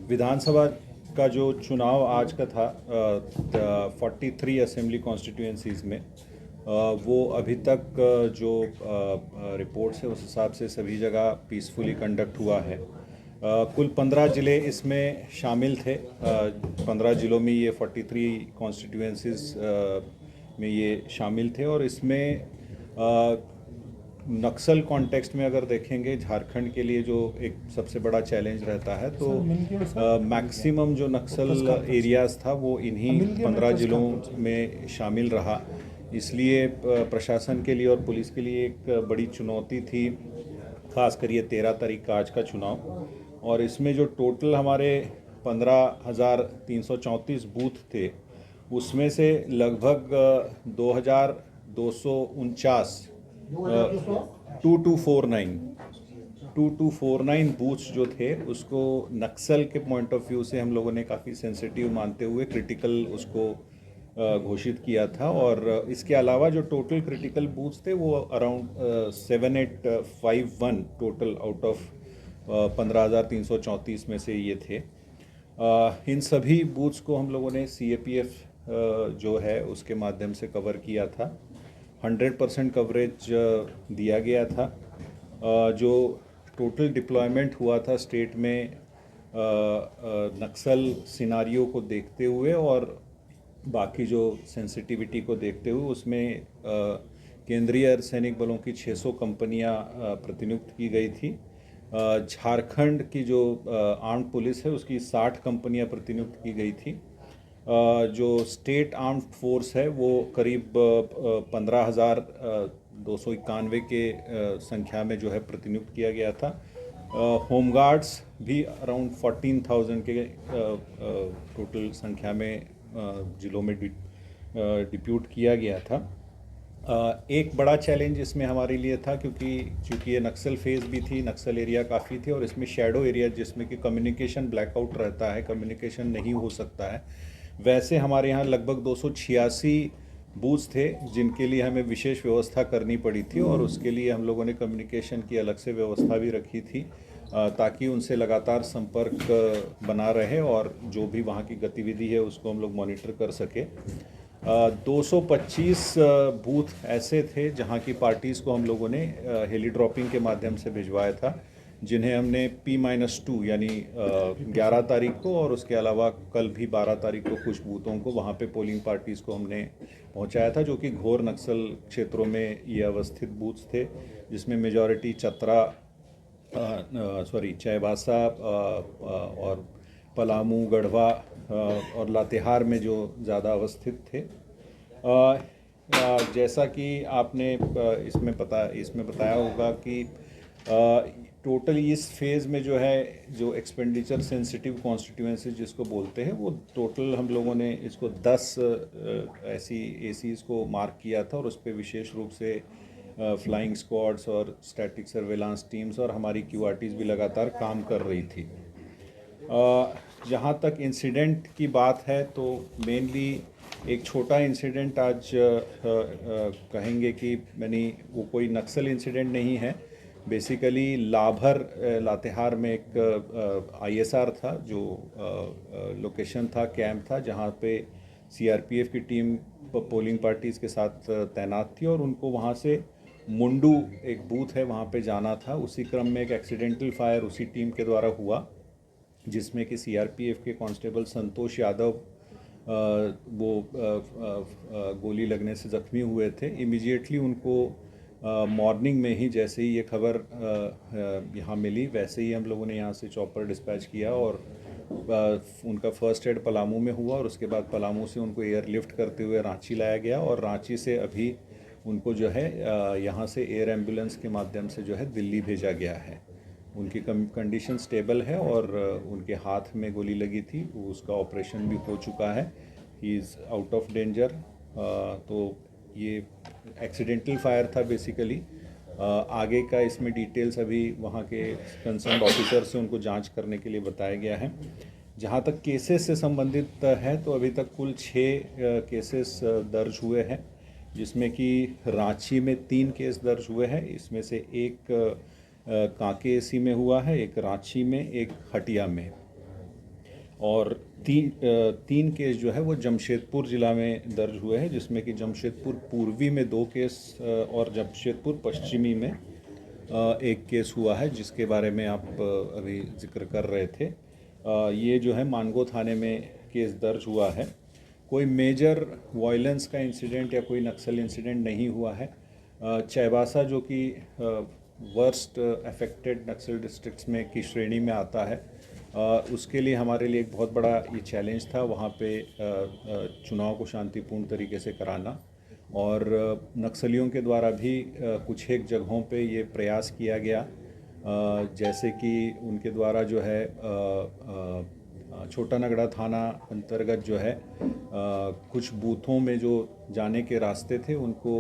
विधानसभा का जो चुनाव आज का था 43 असेंबली कॉन्स्टिट्यूएंसीज़ में वो अभी तक जो रिपोर्ट्स है उस हिसाब से सभी जगह पीसफुली कंडक्ट हुआ है। कुल 15 ज़िले इसमें शामिल थे। 15 ज़िलों में ये 43 कॉन्स्टिट्यूएंसीज़ में ये शामिल थे और इसमें नक्सल कॉन्टेक्स्ट में अगर देखेंगे झारखंड के लिए जो एक सबसे बड़ा चैलेंज रहता है तो मैक्सिमम जो नक्सल एरियाज़ था वो इन्हीं 15 ज़िलों में शामिल रहा। इसलिए प्रशासन के लिए और पुलिस के लिए एक बड़ी चुनौती थी, खासकर ये 13 तारीख का आज का चुनाव। और इसमें जो टोटल हमारे 15,334 बूथ थे उसमें से लगभग 2,249 2249 बूथ्स जो थे उसको नक्सल के पॉइंट ऑफ व्यू से हम लोगों ने काफ़ी सेंसिटिव मानते हुए क्रिटिकल उसको घोषित किया था। और इसके अलावा जो टोटल क्रिटिकल बूथ्स थे वो अराउंड 7851 टोटल आउट ऑफ 15,334 में से ये थे। इन सभी बूथ्स को हम लोगों ने CAPF जो है उसके माध्यम से कवर किया था। 100% कवरेज दिया गया था। जो टोटल डिप्लॉयमेंट हुआ था स्टेट में नक्सल सिनारियो को देखते हुए और बाकी जो सेंसिटिविटी को देखते हुए उसमें केंद्रीय अर्धसैनिक बलों की 600 कंपनियां प्रतिनियुक्त की गई थी। झारखंड की जो आर्म्ड पुलिस है उसकी 60 कंपनियां प्रतिनियुक्त की गई थी। जो स्टेट आर्म्ड फोर्स है वो करीब 15,291 के संख्या में जो है प्रतिनियुक्त किया गया था। होमगार्ड्स भी अराउंड 14,000 के टोटल संख्या में ज़िलों में डिप्यूट किया गया था। एक बड़ा चैलेंज इसमें हमारे लिए था क्योंकि ये नक्सल फेज़ भी थी, नक्सल एरिया काफ़ी थी और इसमें शैडो एरिया जिसमें कि कम्युनिकेशन ब्लैकआउट रहता है, कम्युनिकेशन नहीं हो सकता है। वैसे हमारे यहाँ लगभग 286 बूथ्स थे जिनके लिए हमें विशेष व्यवस्था करनी पड़ी थी और उसके लिए हम लोगों ने कम्युनिकेशन की अलग से व्यवस्था भी रखी थी ताकि उनसे लगातार संपर्क बना रहे और जो भी वहाँ की गतिविधि है उसको हम लोग मॉनिटर कर सके। 225 बूथ ऐसे थे जहाँ की पार्टीज़ को हम लोगों ने हेली ड्रॉपिंग के माध्यम से भिजवाया था, जिन्हें हमने P-2 यानी 11 तारीख को और उसके अलावा कल भी 12 तारीख को कुछ बूथों को वहाँ पे पोलिंग पार्टीज़ को हमने पहुँचाया था, जो कि घोर नक्सल क्षेत्रों में ये अवस्थित बूथ्स थे, जिसमें मेजॉरिटी चतरा चाईबासा और पलामू, गढ़वा और लातेहार में जो ज़्यादा अवस्थित थे। जैसा कि आपने इसमें बताया होगा कि टोटल इस फेज़ में जो है जो एक्सपेंडिचर सेंसिटिव कॉन्स्टिट्यूएंसी जिसको बोलते हैं वो टोटल हम लोगों ने इसको 10 ऐसी ACs को मार्क किया था और उस पर विशेष रूप से फ्लाइंग स्क्वाड्स और स्टैटिक सर्वेलांस टीम्स और हमारी QRTs भी लगातार काम कर रही थी। जहाँ तक इंसिडेंट की बात है तो मेनली एक छोटा इंसिडेंट आज कहेंगे कि वो कोई नक्सल इंसिडेंट नहीं है। बेसिकली लातेहार में एक ISR था जो लोकेशन था, कैंप था, जहाँ पे CRPF की टीम पोलिंग पार्टीज़ के साथ तैनात थी और उनको वहाँ से मुंडू एक बूथ है वहाँ पे जाना था। उसी क्रम में एक एक्सीडेंटल फायर उसी टीम के द्वारा हुआ जिसमें कि CRPF के कांस्टेबल संतोष यादव वो गोली लगने से ज़ख्मी हुए थे। इमीडिएटली उनको मॉर्निंग में ही जैसे ही ये खबर यहाँ मिली वैसे ही हम लोगों ने यहाँ से चॉपर डिस्पैच किया और उनका फर्स्ट एड पलामू में हुआ और उसके बाद पलामू से उनको एयरलिफ्ट करते हुए रांची लाया गया और रांची से अभी उनको जो है यहाँ से एयर एम्बुलेंस के माध्यम से जो है दिल्ली भेजा गया है। उनकी कंडीशन स्टेबल है और उनके हाथ में गोली लगी थी, उसका ऑपरेशन भी हो चुका है, he is out of danger. तो ये एक्सीडेंटल फायर था बेसिकली। आगे का इसमें डिटेल्स अभी वहाँ के कंसर्न ऑफिसर से उनको जांच करने के लिए बताया गया है। जहाँ तक केसेस से संबंधित है तो अभी तक कुल 6 केसेस दर्ज हुए हैं, जिसमें कि रांची में 3 केस दर्ज हुए हैं। इसमें से एक कांके AC में हुआ है, एक रांची में, एक हटिया में। और तीन केस जो है वो जमशेदपुर ज़िला में दर्ज हुए हैं, जिसमें कि जमशेदपुर पूर्वी में 2 केस और जमशेदपुर पश्चिमी में एक केस हुआ है, जिसके बारे में आप अभी जिक्र कर रहे थे। ये जो है मानगो थाने में केस दर्ज हुआ है। कोई मेजर वायलेंस का इंसिडेंट या कोई नक्सल इंसिडेंट नहीं हुआ है। चाईबासा जो कि वर्स्ट अफेक्टेड नक्सल डिस्ट्रिक्ट्स में की श्रेणी में आता है, उसके लिए हमारे लिए एक बहुत बड़ा ये चैलेंज था वहाँ पे चुनाव को शांतिपूर्ण तरीके से कराना। और नक्सलियों के द्वारा भी कुछ एक जगहों पे ये प्रयास किया गया, जैसे कि उनके द्वारा जो है छोटा नगड़ा थाना अंतर्गत जो है कुछ बूथों में जो जाने के रास्ते थे उनको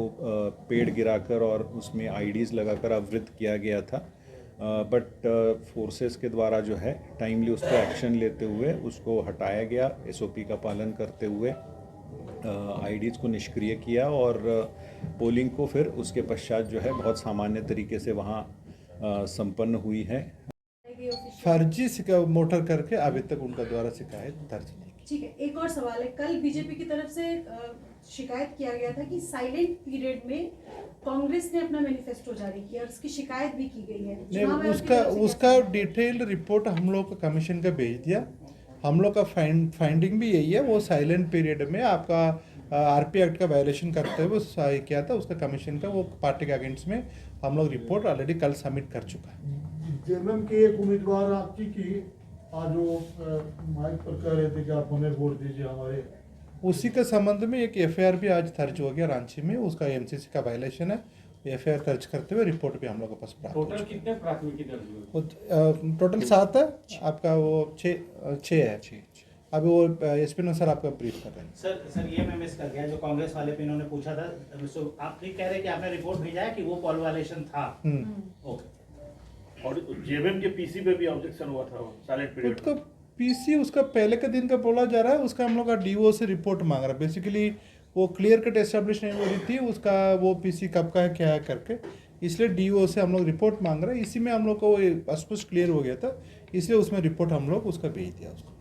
पेड़ गिराकर और उसमें आईडीज़ लगाकर अवरुद्ध किया गया था। बट फोर्सेस के द्वारा जो है टाइमली उस पर एक्शन लेते हुए उसको हटाया गया, एसओपी का पालन करते हुए आईडीज़ को निष्क्रिय किया और पोलिंग को फिर उसके पश्चात जो है बहुत सामान्य तरीके से वहाँ संपन्न हुई है। फर्जी मोटर करके अभी तक उनका द्वारा शिकायत दर्ज नहीं की। ठीक है, एक और सवाल है। कल बीजेपी की तरफ से शिकायत किया गया था कि साइलेंट पीरियड में कांग्रेस ने अपना मैनिफेस्टो जारी किया और उसकी शिकायत भी की गई है। नहीं, उसका डिटेल्ड रिपोर्ट हम लोग को कमीशन का भेज दिया। हम लोग का फाइंडिंग भी यही है, वो साइलेंट पीरियड में आपका आरपी एक्ट का वायलेशन करते हुए किया था। उसका कमीशन का वो पार्टी के अगेंस्ट में हम लोग रिपोर्ट ऑलरेडी कल सबमिट कर चुका है। जेएमएम के एक उम्मीदवार आपकी की आज वो माइक पर कह रहे थे कि आप हमें वोट दीजिए हमारे, उसी के संबंध में एक एफआईआर भी आज दर्ज हो गया रांची में। उसका एमसीसी का वायलेशन है। एफआईआर दर्ज करते हुए रिपोर्ट भी हम लोग के पास प्राप्त। टोटल कितने प्राथमिकी दर्ज हुई? टोटल 7 है, आपका वो 6 है। अभी वो एसपी ने सर आपका ब्रीफ कर रहे हैं। सर ये मैं मिस कर गया, जो कांग्रेस वाले पे इन्होंने पूछा था, आप ठीक कह रहे हैं कि आपने रिपोर्ट भेजा है कि वो पॉल वायलेशन था। ओके। और जेएमएम के पीसी पे भी ऑब्जेक्शन हुआ था साइलेंट पीरियड उसका पीसी उसका पहले के दिन का बोला जा रहा है। उसका हम लोग का डीओ से रिपोर्ट मांग रहा है। बेसिकली वो क्लियर कट एस्टेब्लिश नहीं हो रही थी उसका वो पीसी कब का है क्या है करके, इसलिए डीओ से हम लोग रिपोर्ट मांग रहे हैं। इसी में हम लोग को वो स्पष्ट क्लियर हो गया था, इसलिए उसमें रिपोर्ट हम लोग उसका भेज दिया उसको।